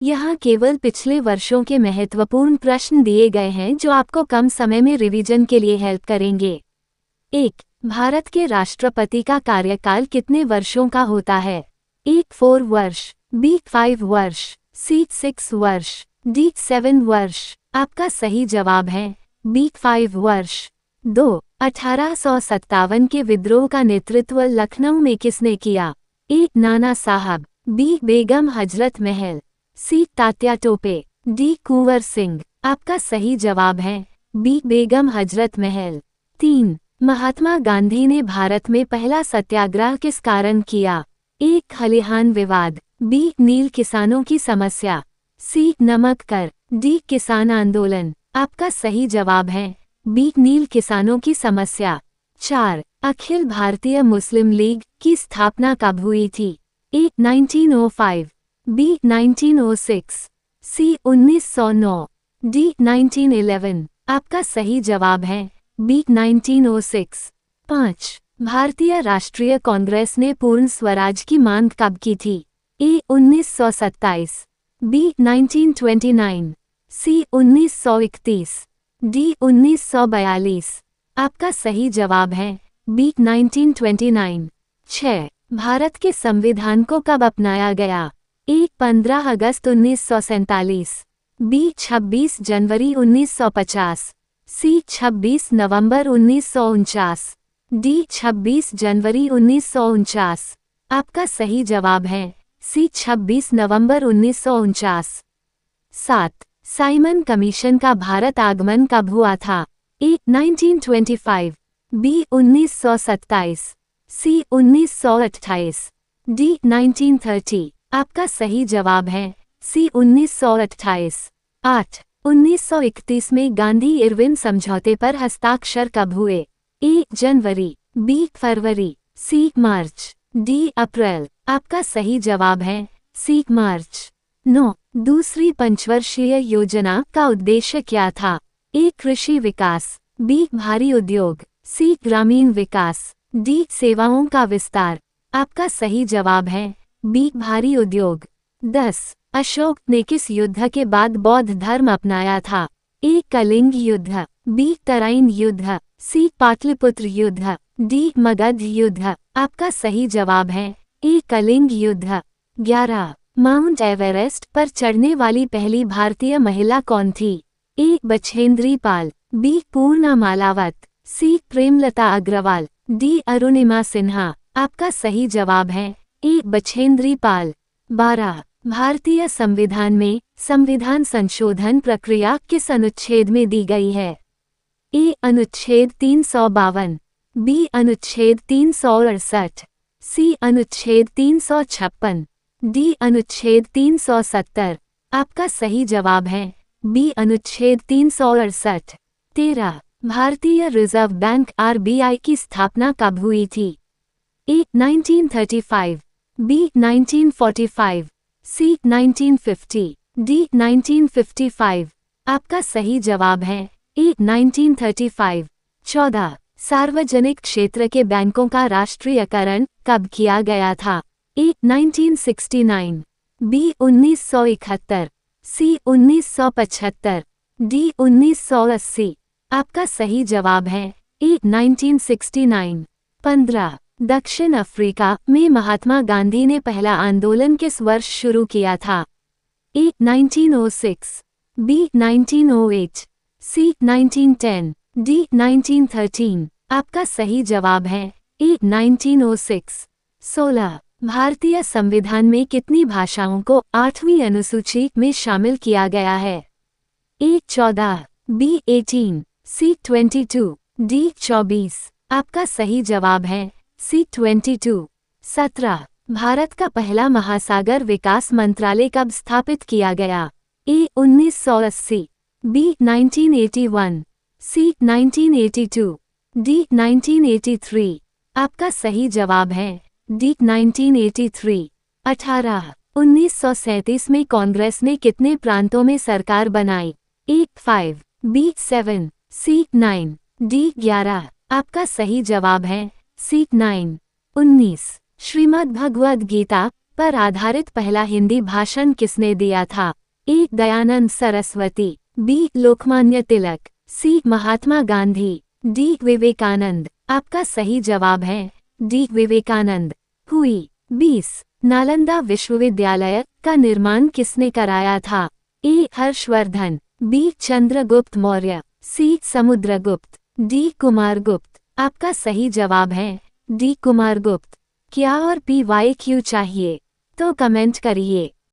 यहाँ केवल पिछले वर्षों के महत्वपूर्ण प्रश्न दिए गए हैं जो आपको कम समय में रिवीजन के लिए हेल्प करेंगे। 1. भारत के राष्ट्रपति का कार्यकाल कितने वर्षों का होता है? A. 4 वर्ष, B. 5 वर्ष, C. 6 वर्ष, D. 7 वर्ष। आपका सही जवाब है B. 5 वर्ष। 2. 1857 के विद्रोह का नेतृत्व लखनऊ में किसने किया? A. नाना साहब, B. Begum Hazrat Mahal, C. Tatya Tope, D. Kunwar Singh. आपका सही जवाब है B. बेगम हजरत महल। 3. महात्मा गांधी ने भारत में पहला सत्याग्रह किस कारण किया? A. खलिहान विवाद, B. नील किसानों की समस्या, C. नमक कर, D. किसान आंदोलन। आपका सही जवाब है B. नील किसानों की समस्या। 4. अखिल भारतीय मुस्लिम लीग की स्थापना कब हुई थी? A. 1905, B. 1906, C. 1909, D. 1911। आपका सही जवाब है B. 1906। 5. भारतीय राष्ट्रीय कांग्रेस ने पूर्ण स्वराज की मांग कब की थी? A. 1927, B. 1929, C. 1931, D. 1942। आपका सही जवाब है B. 1929। 6. भारत के संविधान को कब अपनाया गया? A. 15 August 1947, B. 26 January 1950, C. 26 November 1949, D. 26 जनवरी 1949। आपका सही जवाब है C. 26 नवंबर 1949। 7. साइमन कमीशन का भारत आगमन कब हुआ था? A. 1925, B. 1927, C. 1928, D. 1930। आपका सही जवाब है C. 1928। 8. 1931 में गांधी इरविन समझौते पर हस्ताक्षर कब हुए? A. January, B. February, C. March, D. अप्रैल। आपका सही जवाब है C. मार्च। 9. दूसरी पंचवर्षीय योजना का उद्देश्य क्या था? A. कृषि विकास, B. भारी उद्योग, C. ग्रामीण विकास, D. सेवाओं का विस्तार। आपका सही जवाब है B. भारी उद्योग। 10. अशोक ने किस युद्ध के बाद बौद्ध धर्म अपनाया था? A. कलिंग युद्ध, B. तराइन युद्ध, C. पाटलिपुत्र युद्ध, D. मगध युद्ध। आपका सही जवाब है A. कलिंग युद्ध। 11. माउंट एवरेस्ट पर चढ़ने वाली पहली भारतीय महिला कौन थी? A. Bachendri Pal, B. Purna Malawat, C. Premlata Agarwal, D. Arunima Sinha. आपका सही जवाब है A. बछेंद्री पाल। 12. भारतीय संविधान में संविधान संशोधन प्रक्रिया किस अनुच्छेद में दी गई है? A. अनुच्छेद 352, B. अनुच्छेद 368, C. अनुच्छेद 356, D. अनुच्छेद 370। आपका सही जवाब है B. अनुच्छेद 368। 13. भारतीय रिजर्व बैंक RBI की स्थापना कब हुई थी? A. 1935, B. 1945, C. 1950, D. 1955। आपका सही जवाब है A. 1935। 14. सार्वजनिक क्षेत्र के बैंकों का राष्ट्रीयकरण कब किया गया था? A. 1969, B. 1971, C. 1975, D. 1980। आपका सही जवाब है A. 1969। 15. दक्षिण अफ्रीका में महात्मा गांधी ने पहला आंदोलन किस वर्ष शुरू किया था? A. 1906, B. 1908, C. 1910, D. 1913। आपका सही जवाब है A. 1906। 16. भारतीय संविधान में कितनी भाषाओं को 8वीं अनुसूची में शामिल किया गया है? A. 14, B. 18, C. 22, D. 24। आपका सही जवाब है C. 22। 17. भारत का पहला महासागर विकास मंत्रालय कब स्थापित किया गया? A. 1980, B. 1981, C. 1982, D. 1983। आपका सही जवाब है D. 1983। 18. 1937 में कांग्रेस ने कितने प्रांतों में सरकार बनाई? A. 5, B. 7, C. 9, D. 11। आपका सही जवाब है C. 9। 19. श्रीमद् भगवद गीता पर आधारित पहला हिंदी भाषण किसने दिया था? ए. दयानंद सरस्वती, बी. लोकमान्य तिलक, सी. महात्मा गांधी, डी. विवेकानंद। आपका सही जवाब है डी. विवेकानंद। हुई 20 नालंदा विश्वविद्यालय का निर्माण किसने कराया था? ए. हर्षवर्धन, बी. चंद्रगुप्त मौर्य, सी. समुद्रगुप्त, डी. कुमारगुप्त। आपका सही जवाब है डी. कुमारगुप्त। क्या और PYQ चाहिए तो कमेंट करिए।